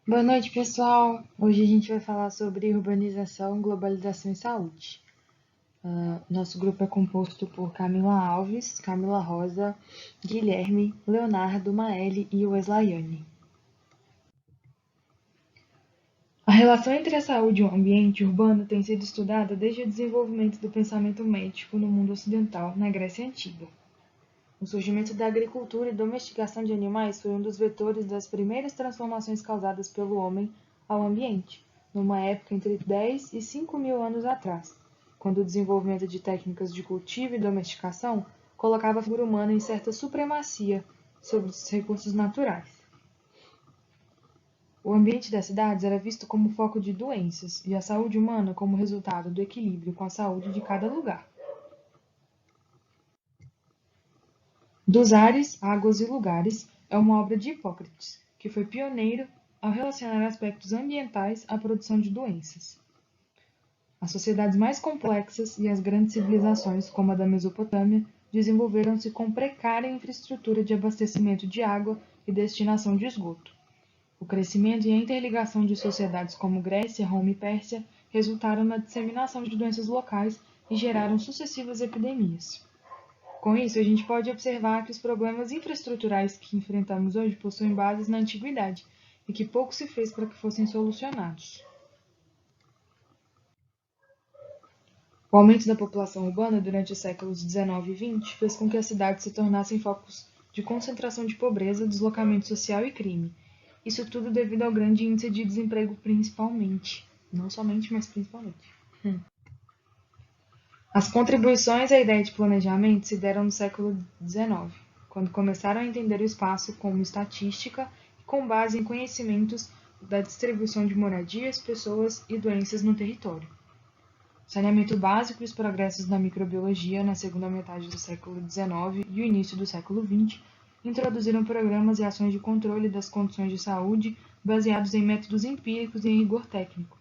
Boa noite, pessoal. Hoje a gente vai falar sobre urbanização, globalização e saúde. Nosso grupo é composto por Camila Alves, Camila Rosa, Guilherme, Leonardo, Maeli e Weslaiane. A relação entre a saúde e o ambiente urbano tem sido estudada desde o desenvolvimento do pensamento médico no mundo ocidental, na Grécia Antiga. O surgimento da agricultura e domesticação de animais foi um dos vetores das primeiras transformações causadas pelo homem ao ambiente, numa época entre 10 e 5 mil anos atrás, quando o desenvolvimento de técnicas de cultivo e domesticação colocava a figura humana em certa supremacia sobre os recursos naturais. O ambiente das cidades era visto como foco de doenças e a saúde humana como resultado do equilíbrio com a saúde de cada lugar. Dos Ares, Águas e Lugares é uma obra de Hipócrates, que foi pioneiro ao relacionar aspectos ambientais à produção de doenças. As sociedades mais complexas e as grandes civilizações, como a da Mesopotâmia, desenvolveram-se com precária infraestrutura de abastecimento de água e destinação de esgoto. O crescimento e a interligação de sociedades como Grécia, Roma e Pérsia resultaram na disseminação de doenças locais e geraram sucessivas epidemias. Com isso, a gente pode observar que os problemas infraestruturais que enfrentamos hoje possuem bases na antiguidade e que pouco se fez para que fossem solucionados. O aumento da população urbana durante os séculos XIX e XX fez com que as cidades se tornassem focos de concentração de pobreza, deslocamento social e crime. Isso tudo devido ao grande índice de desemprego, principalmente. Não somente, mas principalmente. As contribuições à ideia de planejamento se deram no século XIX, quando começaram a entender o espaço como estatística e com base em conhecimentos da distribuição de moradias, pessoas e doenças no território. O saneamento básico e os progressos na microbiologia na segunda metade do século XIX e o início do século XX introduziram programas e ações de controle das condições de saúde baseados em métodos empíricos e em rigor técnico,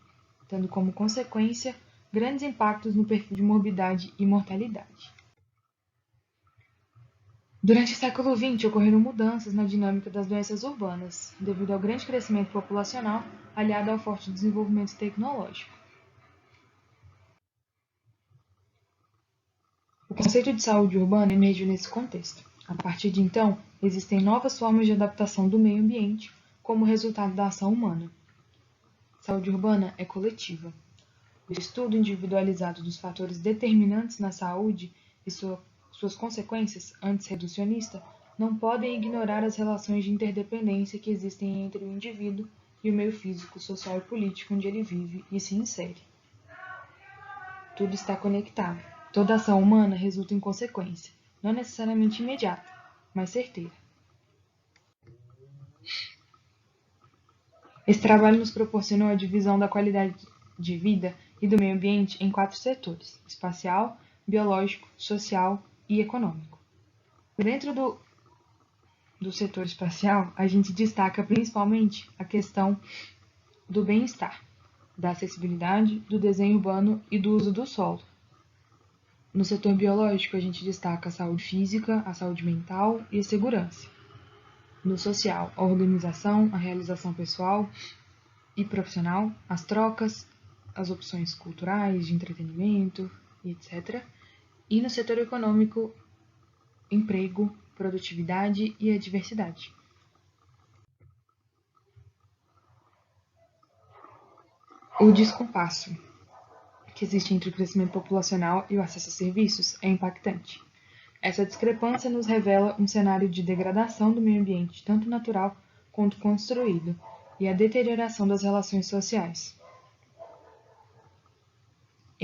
tendo como consequência grandes impactos no perfil de morbidade e mortalidade. Durante o século XX, ocorreram mudanças na dinâmica das doenças urbanas, devido ao grande crescimento populacional aliado ao forte desenvolvimento tecnológico. O conceito de saúde urbana emergiu nesse contexto. A partir de então, existem novas formas de adaptação do meio ambiente como resultado da ação humana. Saúde urbana é coletiva. O estudo individualizado dos fatores determinantes na saúde e suas consequências, antes reducionista, não podem ignorar as relações de interdependência que existem entre o indivíduo e o meio físico, social e político onde ele vive e se insere. Tudo está conectado. Toda ação humana resulta em consequência, não necessariamente imediata, mas certeira. Esse trabalho nos proporcionou a divisão da qualidade de vida e do meio ambiente em 4 setores: espacial, biológico, social e econômico. Dentro do setor espacial, a gente destaca principalmente a questão do bem-estar, da acessibilidade, do desenho urbano e do uso do solo. No setor biológico, a gente destaca a saúde física, a saúde mental e a segurança. No social, a organização, a realização pessoal e profissional, as trocas, as opções culturais, de entretenimento, etc. E no setor econômico, emprego, produtividade e a diversidade. O descompasso que existe entre o crescimento populacional e o acesso a serviços é impactante. Essa discrepância nos revela um cenário de degradação do meio ambiente, tanto natural quanto construído, e a deterioração das relações sociais.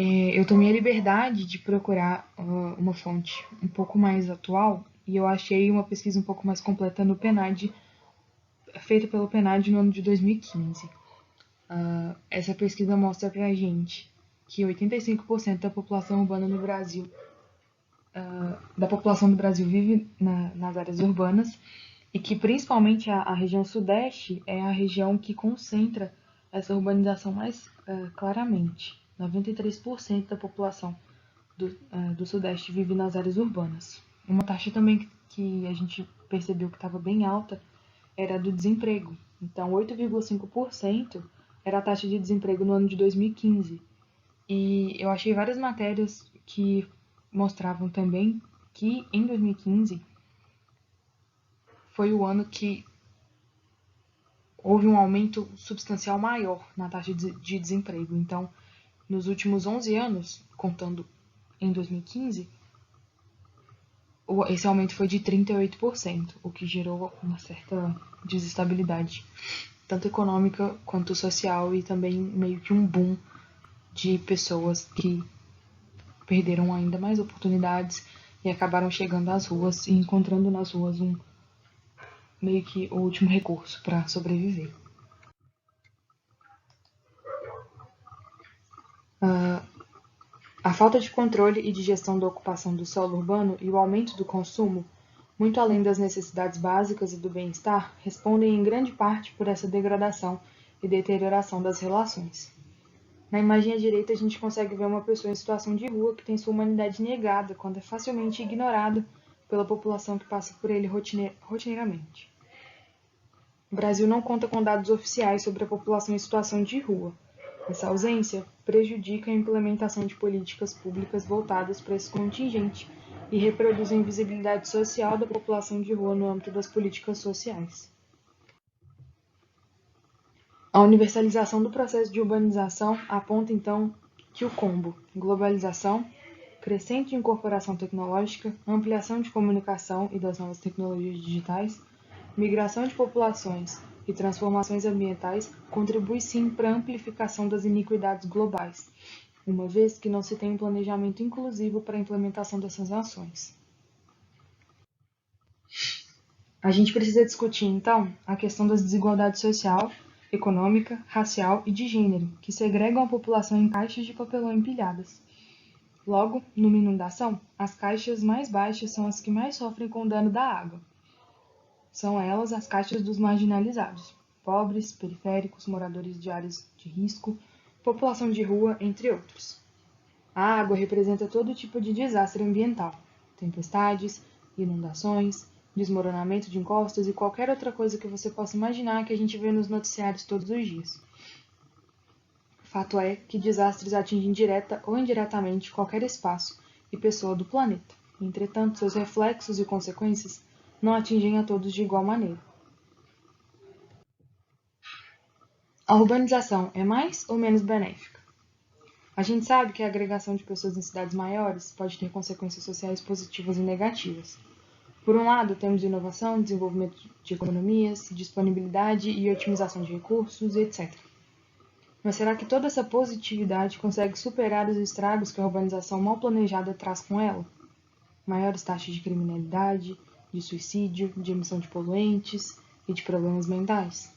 Eu tomei a liberdade de procurar uma fonte um pouco mais atual e eu achei uma pesquisa um pouco mais completa no PNAD, feita pelo PNAD no ano de 2015. Essa pesquisa mostra pra gente que 85% da população urbana no Brasil, da população do Brasil vive nas áreas urbanas e que principalmente a região sudeste é a região que concentra essa urbanização mais claramente. 93% da população do sudeste vive nas áreas urbanas. Uma taxa também que a gente percebeu que estava bem alta era do desemprego. Então, 8,5% era a taxa de desemprego no ano de 2015. E eu achei várias matérias que mostravam também que em 2015 foi o ano que houve um aumento substancial maior na taxa de desemprego. Então, nos últimos 11 anos, contando em 2015, esse aumento foi de 38%, o que gerou uma certa desestabilidade, tanto econômica quanto social, e também meio que um boom de pessoas que perderam ainda mais oportunidades e acabaram chegando às ruas e encontrando nas ruas meio que o último recurso para sobreviver. A falta de controle e de gestão da ocupação do solo urbano e o aumento do consumo, muito além das necessidades básicas e do bem-estar, respondem em grande parte por essa degradação e deterioração das relações. Na imagem à direita, a gente consegue ver uma pessoa em situação de rua que tem sua humanidade negada quando é facilmente ignorado pela população que passa por ele rotineiramente. O Brasil não conta com dados oficiais sobre a população em situação de rua. Essa ausência prejudica a implementação de políticas públicas voltadas para esse contingente e reproduz a invisibilidade social da população de rua no âmbito das políticas sociais. A universalização do processo de urbanização aponta, então, que o combo globalização, crescente incorporação tecnológica, ampliação de comunicação e das novas tecnologias digitais, migração de populações e transformações ambientais contribui sim para a amplificação das iniquidades globais, uma vez que não se tem um planejamento inclusivo para a implementação dessas ações. A gente precisa discutir, então, a questão das desigualdades social, econômica, racial e de gênero, que segregam a população em caixas de papelão empilhadas. Logo, numa inundação, as caixas mais baixas são as que mais sofrem com o dano da água. São elas as caixas dos marginalizados, pobres, periféricos, moradores de áreas de risco, população de rua, entre outros. A água representa todo tipo de desastre ambiental, tempestades, inundações, desmoronamento de encostas e qualquer outra coisa que você possa imaginar que a gente vê nos noticiários todos os dias. Fato é que desastres atingem direta ou indiretamente qualquer espaço e pessoa do planeta. Entretanto, seus reflexos e consequências não atingem a todos de igual maneira. A urbanização é mais ou menos benéfica? A gente sabe que a agregação de pessoas em cidades maiores pode ter consequências sociais positivas e negativas. Por um lado, temos inovação, desenvolvimento de economias, disponibilidade e otimização de recursos, etc. Mas será que toda essa positividade consegue superar os estragos que a urbanização mal planejada traz com ela? Maiores taxas de criminalidade, de suicídio, de emissão de poluentes e de problemas mentais.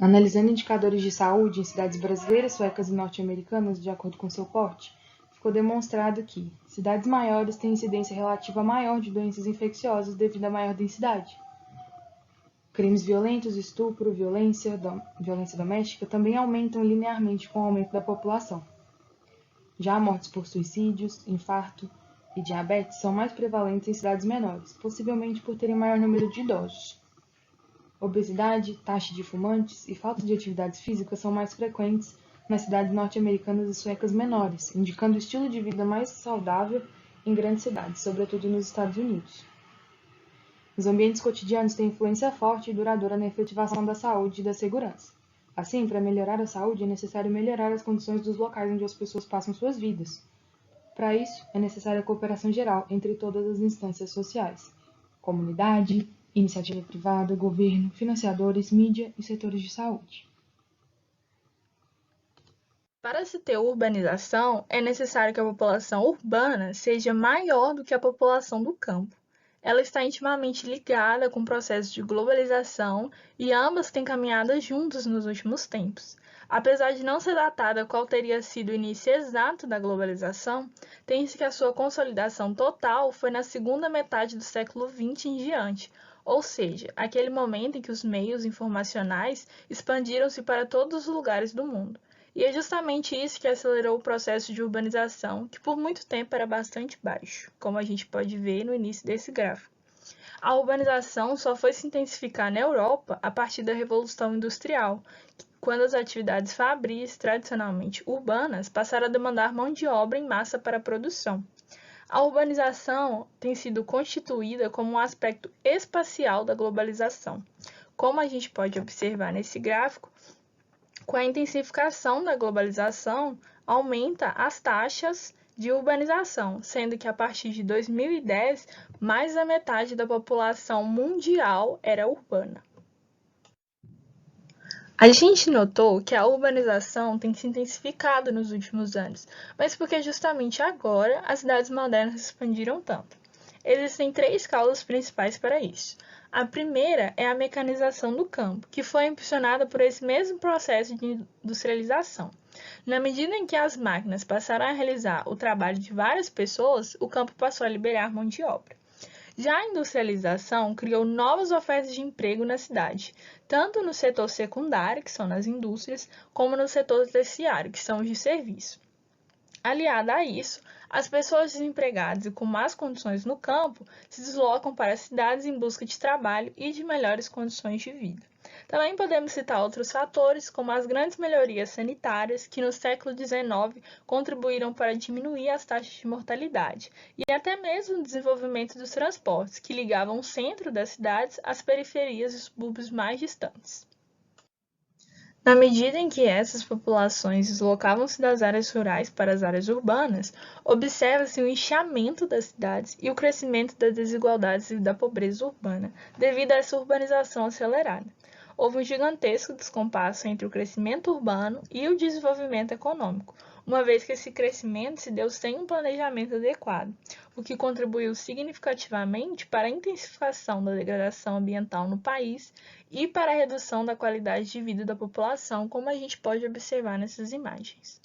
Analisando indicadores de saúde em cidades brasileiras, suecas e norte-americanas de acordo com seu porte, ficou demonstrado que cidades maiores têm incidência relativa maior de doenças infecciosas devido à maior densidade. Crimes violentos, estupro, violência doméstica também aumentam linearmente com o aumento da população. Já mortes por suicídios, infarto e diabetes são mais prevalentes em cidades menores, possivelmente por terem maior número de idosos. Obesidade, taxa de fumantes e falta de atividades físicas são mais frequentes nas cidades norte-americanas e suecas menores, indicando o estilo de vida mais saudável em grandes cidades, sobretudo nos Estados Unidos. Os ambientes cotidianos têm influência forte e duradoura na efetivação da saúde e da segurança. Assim, para melhorar a saúde, é necessário melhorar as condições dos locais onde as pessoas passam suas vidas. Para isso, é necessária a cooperação geral entre todas as instâncias sociais: comunidade, iniciativa privada, governo, financiadores, mídia e setores de saúde. Para se ter urbanização, é necessário que a população urbana seja maior do que a população do campo. Ela está intimamente ligada com o processo de globalização e ambas têm caminhado juntas nos últimos tempos. Apesar de não ser datada qual teria sido o início exato da globalização, tem-se que a sua consolidação total foi na segunda metade do século XX em diante, ou seja, aquele momento em que os meios informacionais expandiram-se para todos os lugares do mundo. E é justamente isso que acelerou o processo de urbanização, que por muito tempo era bastante baixo, como a gente pode ver no início desse gráfico. A urbanização só foi se intensificar na Europa a partir da Revolução Industrial, quando as atividades fabris, tradicionalmente urbanas, passaram a demandar mão de obra em massa para a produção. A urbanização tem sido constituída como um aspecto espacial da globalização. Como a gente pode observar nesse gráfico, com a intensificação da globalização, aumenta as taxas de urbanização, sendo que a partir de 2010, mais da metade da população mundial era urbana. A gente notou que a urbanização tem se intensificado nos últimos anos, mas porque justamente agora as cidades modernas se expandiram tanto. Existem 3 causas principais para isso. A primeira é a mecanização do campo, que foi impulsionada por esse mesmo processo de industrialização. Na medida em que as máquinas passaram a realizar o trabalho de várias pessoas, o campo passou a liberar mão de obra. Já a industrialização criou novas ofertas de emprego na cidade, tanto no setor secundário, que são nas indústrias, como no setor terciário, que são os de serviço. Aliada a isso, as pessoas desempregadas e com más condições no campo se deslocam para as cidades em busca de trabalho e de melhores condições de vida. Também podemos citar outros fatores, como as grandes melhorias sanitárias, que no século XIX contribuíram para diminuir as taxas de mortalidade, e até mesmo o desenvolvimento dos transportes, que ligavam o centro das cidades às periferias e subúrbios mais distantes. Na medida em que essas populações deslocavam-se das áreas rurais para as áreas urbanas, observa-se o inchamento das cidades e o crescimento das desigualdades e da pobreza urbana, devido a essa urbanização acelerada. Houve um gigantesco descompasso entre o crescimento urbano e o desenvolvimento econômico, uma vez que esse crescimento se deu sem um planejamento adequado, o que contribuiu significativamente para a intensificação da degradação ambiental no país e para a redução da qualidade de vida da população, como a gente pode observar nessas imagens.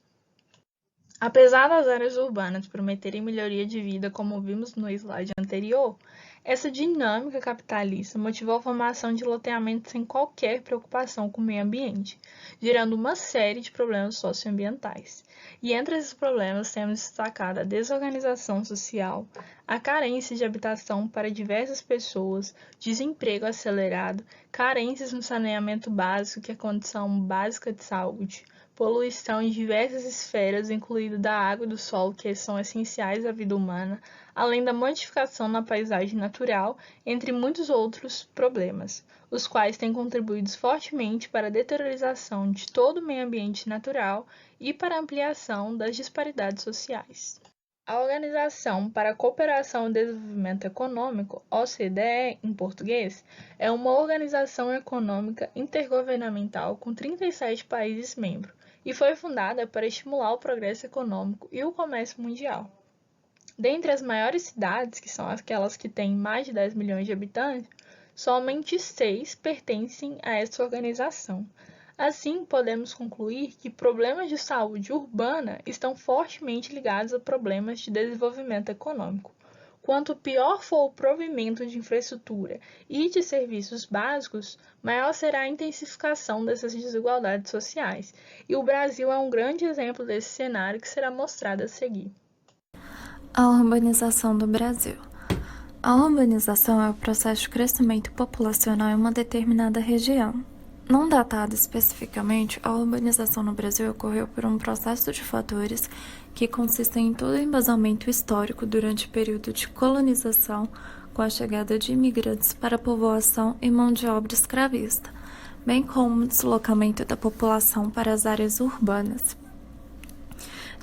Apesar das áreas urbanas prometerem melhoria de vida, como vimos no slide anterior, essa dinâmica capitalista motivou a formação de loteamentos sem qualquer preocupação com o meio ambiente, gerando uma série de problemas socioambientais. E entre esses problemas temos destacado a desorganização social, a carência de habitação para diversas pessoas, desemprego acelerado, carências no saneamento básico, que é a condição básica de saúde, poluição em diversas esferas, incluindo da água e do solo, que são essenciais à vida humana, além da modificação na paisagem natural, entre muitos outros problemas, os quais têm contribuído fortemente para a deteriorização de todo o meio ambiente natural e para a ampliação das disparidades sociais. A Organização para a Cooperação e Desenvolvimento Econômico, OCDE em português, é uma organização econômica intergovernamental com 37 países membros e foi fundada para estimular o progresso econômico e o comércio mundial. Dentre as maiores cidades, que são aquelas que têm mais de 10 milhões de habitantes, somente 6 pertencem a essa organização. Assim, podemos concluir que problemas de saúde urbana estão fortemente ligados a problemas de desenvolvimento econômico. Quanto pior for o provimento de infraestrutura e de serviços básicos, maior será a intensificação dessas desigualdades sociais. E o Brasil é um grande exemplo desse cenário que será mostrado a seguir. A urbanização do Brasil. A urbanização é o processo de crescimento populacional em uma determinada região. Não datado especificamente, a urbanização no Brasil ocorreu por um processo de fatores que consistem em todo o embasamento histórico durante o período de colonização, com a chegada de imigrantes para a povoação e mão de obra escravista, bem como o deslocamento da população para as áreas urbanas.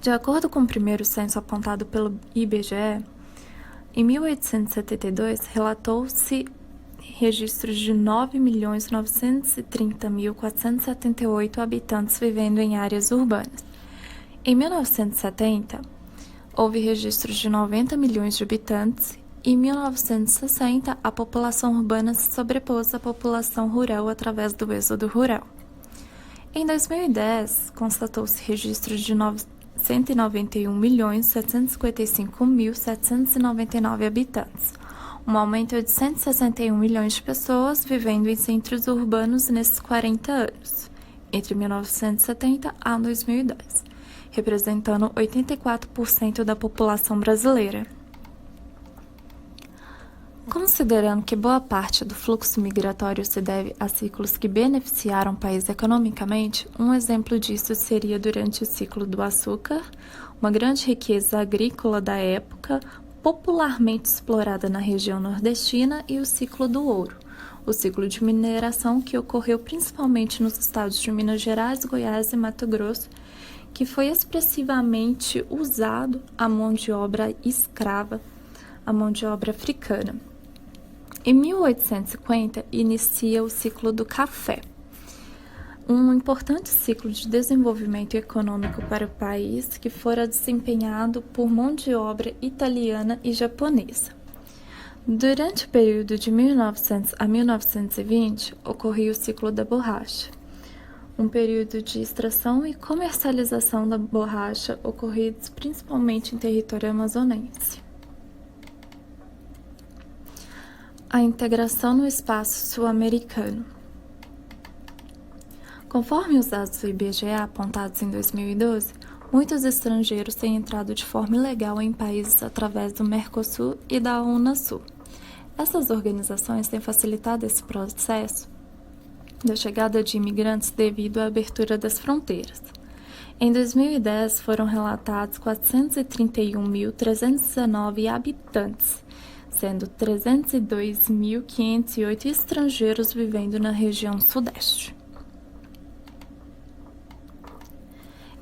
De acordo com o primeiro censo apontado pelo IBGE, em 1872 relatou-se registros de 9.930.478 habitantes vivendo em áreas urbanas. Em 1970, houve registros de 90 milhões de habitantes e em 1960 a população urbana se sobrepôs à população rural através do êxodo rural. Em 2010, constatou-se registros de 191.755.799 habitantes, um aumento de 161 milhões de pessoas vivendo em centros urbanos nesses 40 anos, entre 1970 a 2010, representando 84% da população brasileira. Considerando que boa parte do fluxo migratório se deve a ciclos que beneficiaram o país economicamente, um exemplo disso seria durante o ciclo do açúcar, uma grande riqueza agrícola da época, popularmente explorada na região nordestina, e o ciclo do ouro, o ciclo de mineração que ocorreu principalmente nos estados de Minas Gerais, Goiás e Mato Grosso, que foi expressivamente usado a mão de obra escrava, a mão de obra africana. Em 1850, inicia o ciclo do café, um importante ciclo de desenvolvimento econômico para o país que fora desempenhado por mão de obra italiana e japonesa. Durante o período de 1900 a 1920, ocorria o ciclo da borracha, um período de extração e comercialização da borracha ocorridos principalmente em território amazonense. A integração no espaço sul-americano. Conforme os dados do IBGE apontados em 2012, muitos estrangeiros têm entrado de forma ilegal em países através do Mercosul e da Unasul. Essas organizações têm facilitado esse processo da chegada de imigrantes devido à abertura das fronteiras. Em 2010, foram relatados 431.319 habitantes, sendo 302.508 estrangeiros vivendo na região sudeste.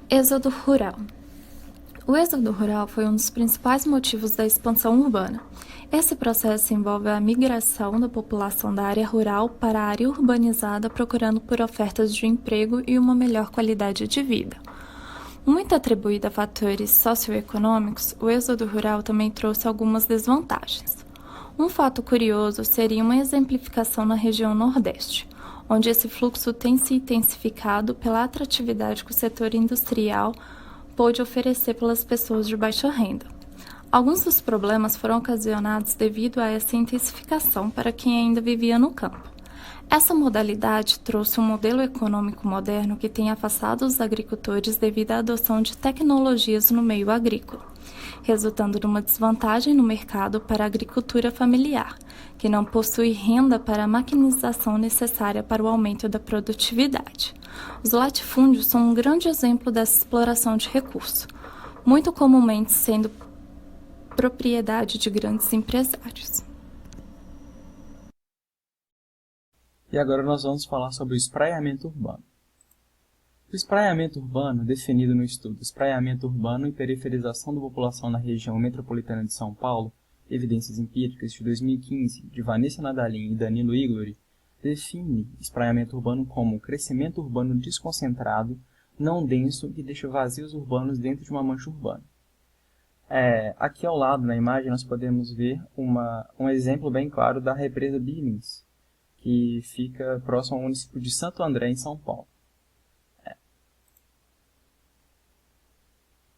Êxodo rural. O êxodo rural foi um dos principais motivos da expansão urbana. Esse processo envolve a migração da população da área rural para a área urbanizada procurando por ofertas de emprego e uma melhor qualidade de vida. Muito atribuído a fatores socioeconômicos, o êxodo rural também trouxe algumas desvantagens. Um fato curioso seria uma exemplificação na região Nordeste, onde esse fluxo tem se intensificado pela atratividade que o setor industrial pôde oferecer pelas pessoas de baixa renda. Alguns dos problemas foram ocasionados devido a essa intensificação para quem ainda vivia no campo. Essa modalidade trouxe um modelo econômico moderno que tem afastado os agricultores devido à adoção de tecnologias no meio agrícola, resultando numa desvantagem no mercado para a agricultura familiar, que não possui renda para a maquinização necessária para o aumento da produtividade. Os latifúndios são um grande exemplo dessa exploração de recurso, muito comumente sendo propriedade de grandes empresários. E agora nós vamos falar sobre o espraiamento urbano. O espraiamento urbano, definido no estudo Espraiamento Urbano e Periferização da População na Região Metropolitana de São Paulo, Evidências Empíricas, de 2015, de Vanessa Nadalin e Danilo Iglori, define espraiamento urbano como crescimento urbano desconcentrado, não denso, que deixa vazios urbanos dentro de uma mancha urbana. Aqui ao lado, na imagem, nós podemos ver um exemplo bem claro da represa Billings, que fica próximo ao município de Santo André, em São Paulo.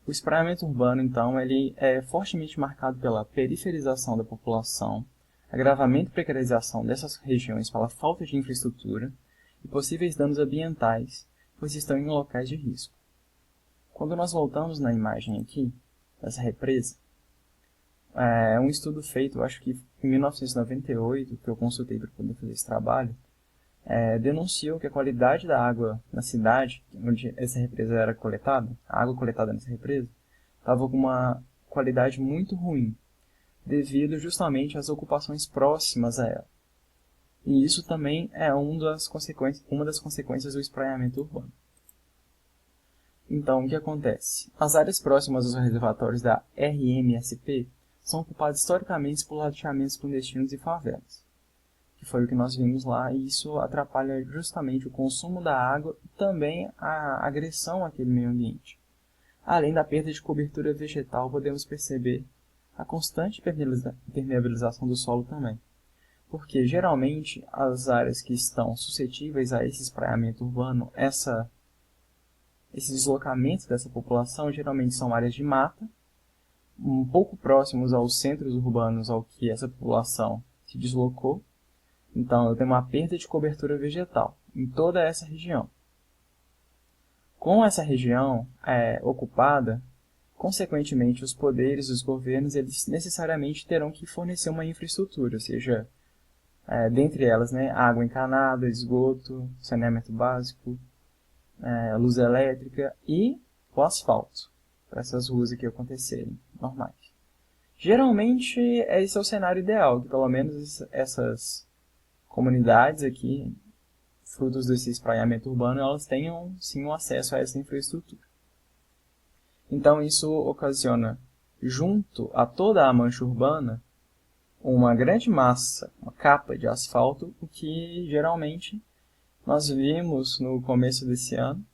O espraiamento urbano, então, ele é fortemente marcado pela periferização da população, agravamento e precarização dessas regiões pela falta de infraestrutura e possíveis danos ambientais, pois estão em locais de risco. Quando nós voltamos na imagem aqui, dessa represa, um estudo feito, eu acho que em 1998, que eu consultei para poder fazer esse trabalho, denunciou que a qualidade da água na cidade, onde essa represa era coletada, a água coletada nessa represa, estava com uma qualidade muito ruim, devido justamente às ocupações próximas a ela. E isso também é uma das consequências do espraiamento urbano. Então, o que acontece? As áreas próximas aos reservatórios da RMSP são ocupadas historicamente por loteamentos clandestinos e favelas, que foi o que nós vimos lá, e isso atrapalha justamente o consumo da água e também a agressão àquele meio ambiente. Além da perda de cobertura vegetal, podemos perceber a constante impermeabilização do solo também, porque geralmente as áreas que estão suscetíveis a esse espraiamento urbano, esses deslocamentos dessa população geralmente são áreas de mata, um pouco próximos aos centros urbanos ao que essa população se deslocou. Então, eu tenho uma perda de cobertura vegetal em toda essa região. Com essa região ocupada, consequentemente, os poderes, os governos, eles necessariamente terão que fornecer uma infraestrutura, ou seja, dentre elas, né, água encanada, esgoto, saneamento básico, luz elétrica e o asfalto, para essas ruas aqui acontecerem normais. Geralmente, esse é o cenário ideal, que pelo menos essas comunidades aqui, frutos desse espraiamento urbano, elas tenham sim um acesso a essa infraestrutura. Então isso ocasiona, junto a toda a mancha urbana, uma grande massa, uma capa de asfalto, o que geralmente nós vimos no começo desse ano,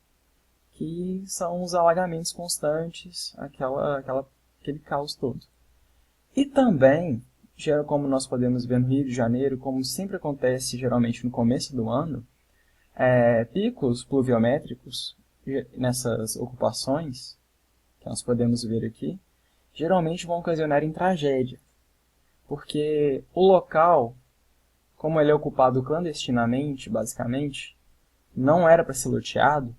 que são os alagamentos constantes, aquele caos todo. E também, como nós podemos ver no Rio de Janeiro, como sempre acontece geralmente no começo do ano, picos pluviométricos nessas ocupações, que nós podemos ver aqui, geralmente vão ocasionar em tragédia. Porque o local, como ele é ocupado clandestinamente, basicamente, não era para ser loteado,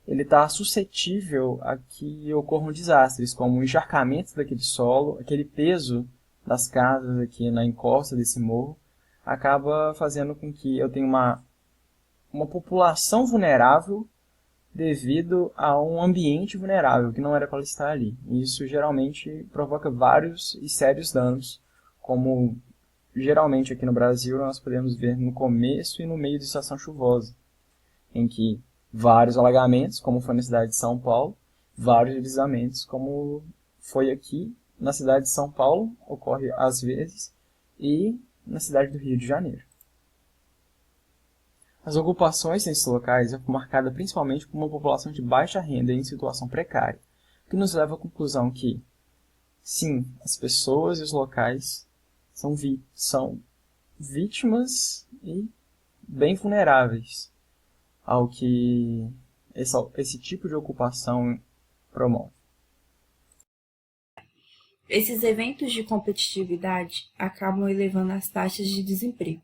ele está suscetível a que ocorram desastres, como o encharcamento daquele solo, aquele peso das casas aqui na encosta desse morro, acaba fazendo com que eu tenha uma população vulnerável devido a um ambiente vulnerável, que não era para estar ali. E isso geralmente provoca vários e sérios danos, como geralmente aqui no Brasil nós podemos ver no começo e no meio da estação chuvosa, em que vários alagamentos, como foi na cidade de São Paulo, vários deslizamentos, como foi aqui na cidade de São Paulo, ocorre às vezes, e na cidade do Rio de Janeiro. As ocupações nesses locais é marcada principalmente por uma população de baixa renda e em situação precária, o que nos leva à conclusão que, sim, as pessoas e os locais são vítimas e bem vulneráveis ao que esse tipo de ocupação promove. Esses eventos de competitividade acabam elevando as taxas de desemprego,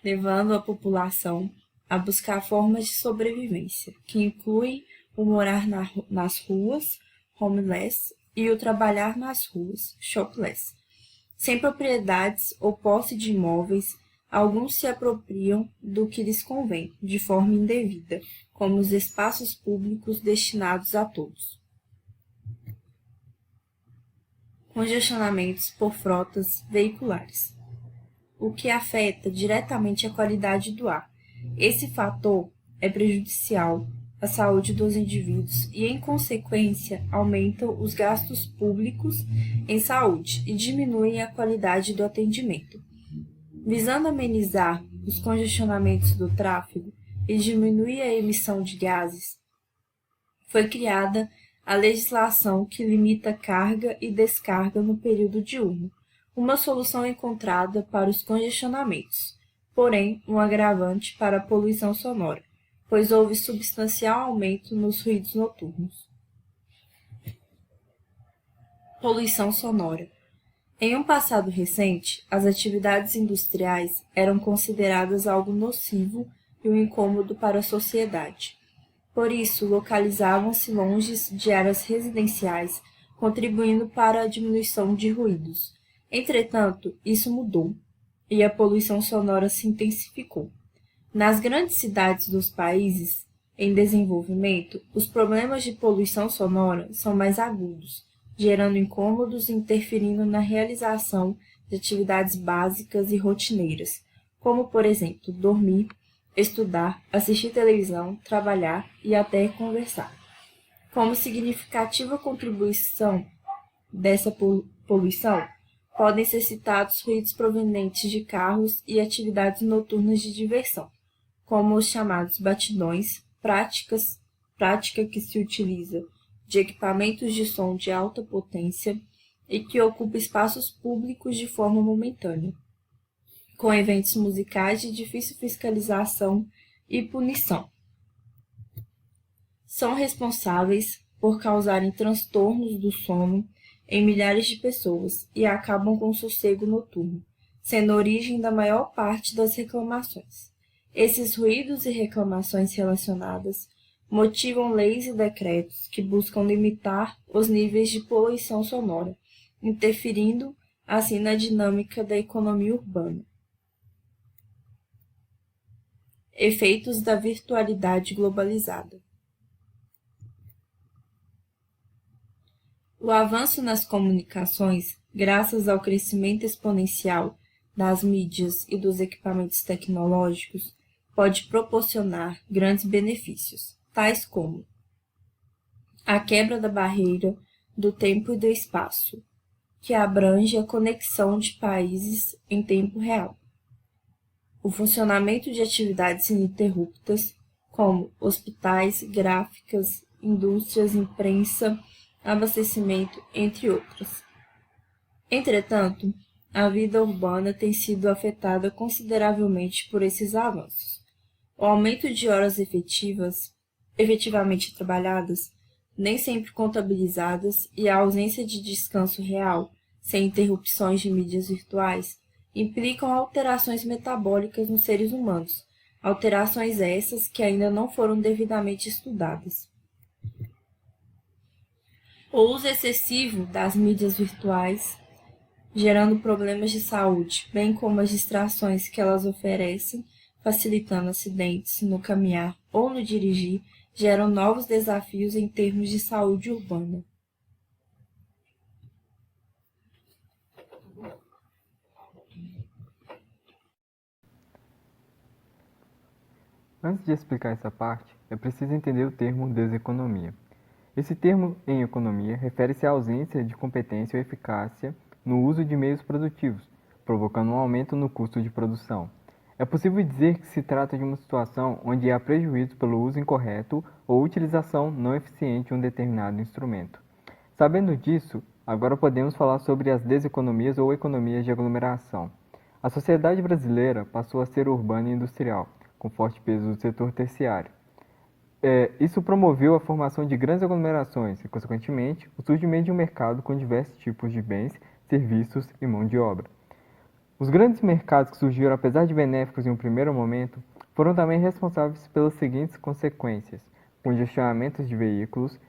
levando a população a buscar formas de sobrevivência, que incluem o morar nas ruas, homeless, e o trabalhar nas ruas, shopless. Sem propriedades ou posse de imóveis, alguns se apropriam do que lhes convém, de forma indevida, como os espaços públicos destinados a todos. Congestionamentos por frotas veiculares, o que afeta diretamente a qualidade do ar. Esse fator é prejudicial à saúde dos indivíduos e, em consequência, aumenta os gastos públicos em saúde e diminui a qualidade do atendimento. Visando amenizar os congestionamentos do tráfego e diminuir a emissão de gases, foi criada a legislação que limita carga e descarga no período diurno, uma solução encontrada para os congestionamentos, porém um agravante para a poluição sonora, pois houve substancial aumento nos ruídos noturnos. Poluição sonora. Em um passado recente, as atividades industriais eram consideradas algo nocivo e um incômodo para a sociedade. Por isso, localizavam-se longe de áreas residenciais, contribuindo para a diminuição de ruídos. Entretanto, isso mudou, e a poluição sonora se intensificou. Nas grandes cidades dos países em desenvolvimento, os problemas de poluição sonora são mais agudos, gerando incômodos e interferindo na realização de atividades básicas e rotineiras, como, por exemplo, dormir, estudar, assistir televisão, trabalhar e até conversar. Como significativa contribuição dessa poluição, podem ser citados ruídos provenientes de carros e atividades noturnas de diversão, como os chamados batidões, prática que se utiliza de equipamentos de som de alta potência e que ocupa espaços públicos de forma momentânea, com eventos musicais de difícil fiscalização e punição. São responsáveis por causarem transtornos do sono em milhares de pessoas e acabam com o sossego noturno, sendo a origem da maior parte das reclamações. Esses ruídos e reclamações relacionadas motivam leis e decretos que buscam limitar os níveis de poluição sonora, interferindo assim na dinâmica da economia urbana. Efeitos da virtualidade globalizada. O avanço nas comunicações, graças ao crescimento exponencial das mídias e dos equipamentos tecnológicos, pode proporcionar grandes benefícios, tais como a quebra da barreira do tempo e do espaço, que abrange a conexão de países em tempo real, o funcionamento de atividades ininterruptas, como hospitais, gráficas, indústrias, imprensa, abastecimento, entre outras. Entretanto, a vida urbana tem sido afetada consideravelmente por esses avanços. O aumento de horas efetivamente trabalhadas, nem sempre contabilizadas, e a ausência de descanso real, sem interrupções de mídias virtuais, implicam alterações metabólicas nos seres humanos, alterações essas que ainda não foram devidamente estudadas. O uso excessivo das mídias virtuais, gerando problemas de saúde, bem como as distrações que elas oferecem, facilitando acidentes no caminhar ou no dirigir, geram novos desafios em termos de saúde urbana. Antes de explicar essa parte, é preciso entender o termo deseconomia. Esse termo, em economia, refere-se à ausência de competência ou eficácia no uso de meios produtivos, provocando um aumento no custo de produção. É possível dizer que se trata de uma situação onde há prejuízo pelo uso incorreto ou utilização não eficiente de um determinado instrumento. Sabendo disso, agora podemos falar sobre as deseconomias ou economias de aglomeração. A sociedade brasileira passou a ser urbana e industrial, com forte peso do setor terciário. Isso promoveu a formação de grandes aglomerações e, consequentemente, o surgimento de um mercado com diversos tipos de bens, serviços e mão de obra. Os grandes mercados que surgiram, apesar de benéficos em um primeiro momento, foram também responsáveis pelas seguintes consequências: congestionamentos de veículos,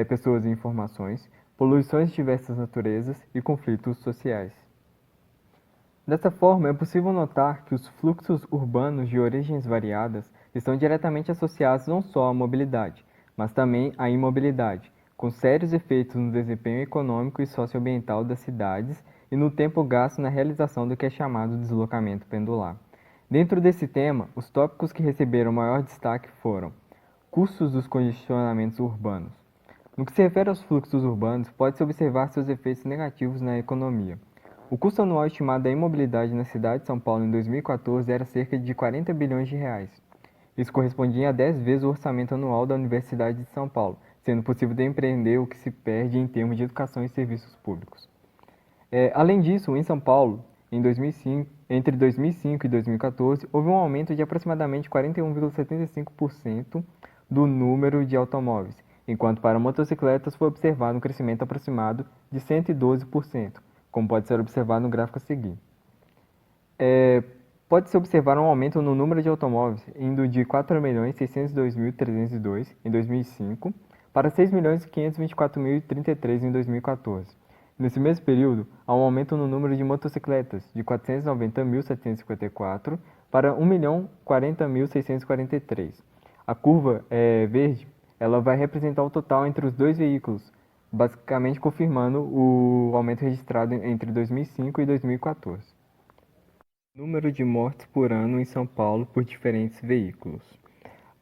pessoas e informações, poluições de diversas naturezas e conflitos sociais. Dessa forma, é possível notar que os fluxos urbanos de origens variadas estão diretamente associados não só à mobilidade, mas também à imobilidade, com sérios efeitos no desempenho econômico e socioambiental das cidades e no tempo gasto na realização do que é chamado deslocamento pendular. Dentro desse tema, os tópicos que receberam maior destaque foram custos dos congestionamentos urbanos. No que se refere aos fluxos urbanos, pode-se observar seus efeitos negativos na economia. O custo anual estimado da imobilidade na cidade de São Paulo em 2014 era cerca de 40 bilhões de reais. Isso correspondia a 10 vezes o orçamento anual da Universidade de São Paulo, sendo possível depreender o que se perde em termos de educação e serviços públicos. Além disso, em São Paulo, entre 2005 e 2014, houve um aumento de aproximadamente 41,75% do número de automóveis, enquanto para motocicletas foi observado um crescimento aproximado de 112%. Como pode ser observado no gráfico a seguir. Pode-se observar um aumento no número de automóveis, indo de 4.602.302 em 2005 para 6.524.033 em 2014. Nesse mesmo período, há um aumento no número de motocicletas, de 490.754 para 1.040.643. A curva verde, ela vai representar o total entre os dois veículos, basicamente confirmando o aumento registrado entre 2005 e 2014. Número de mortes por ano em São Paulo por diferentes veículos.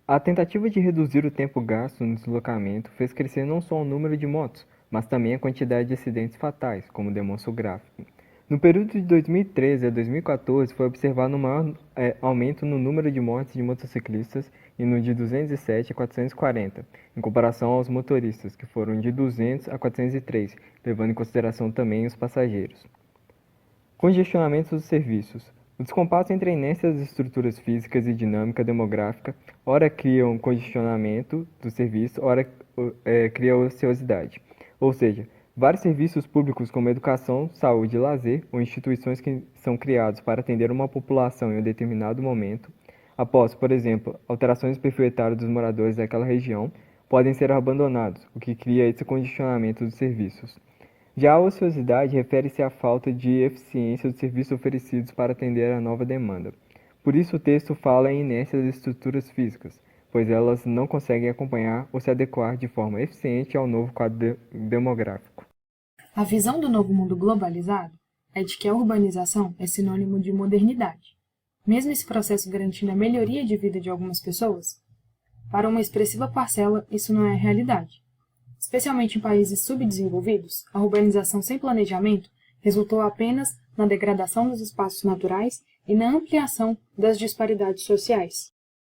A tentativa de reduzir o tempo gasto no deslocamento fez crescer não só o número de motos, mas também a quantidade de acidentes fatais, como demonstra o gráfico. No período de 2013 a 2014, foi observado um maior aumento no número de mortes de motociclistas, indo de 207 a 440, em comparação aos motoristas, que foram de 200 a 403, levando em consideração também os passageiros. Congestionamentos dos serviços. O descompasso entre a inércia das estruturas físicas e dinâmica demográfica, ora cria um congestionamento do serviço, ora cria ociosidade. Ou seja, vários serviços públicos como educação, saúde e lazer, ou instituições que são criados para atender uma população em um determinado momento, após, por exemplo, alterações do perfil etário dos moradores daquela região, podem ser abandonados, o que cria esse condicionamento dos serviços. Já a ociosidade refere-se à falta de eficiência dos serviços oferecidos para atender à nova demanda. Por isso o texto fala em inércia das estruturas físicas, pois elas não conseguem acompanhar ou se adequar de forma eficiente ao novo quadro demográfico. A visão do novo mundo globalizado é de que a urbanização é sinônimo de modernidade, mesmo esse processo garantindo a melhoria de vida de algumas pessoas. Para uma expressiva parcela, isso não é realidade. Especialmente em países subdesenvolvidos, a urbanização sem planejamento resultou apenas na degradação dos espaços naturais e na ampliação das disparidades sociais.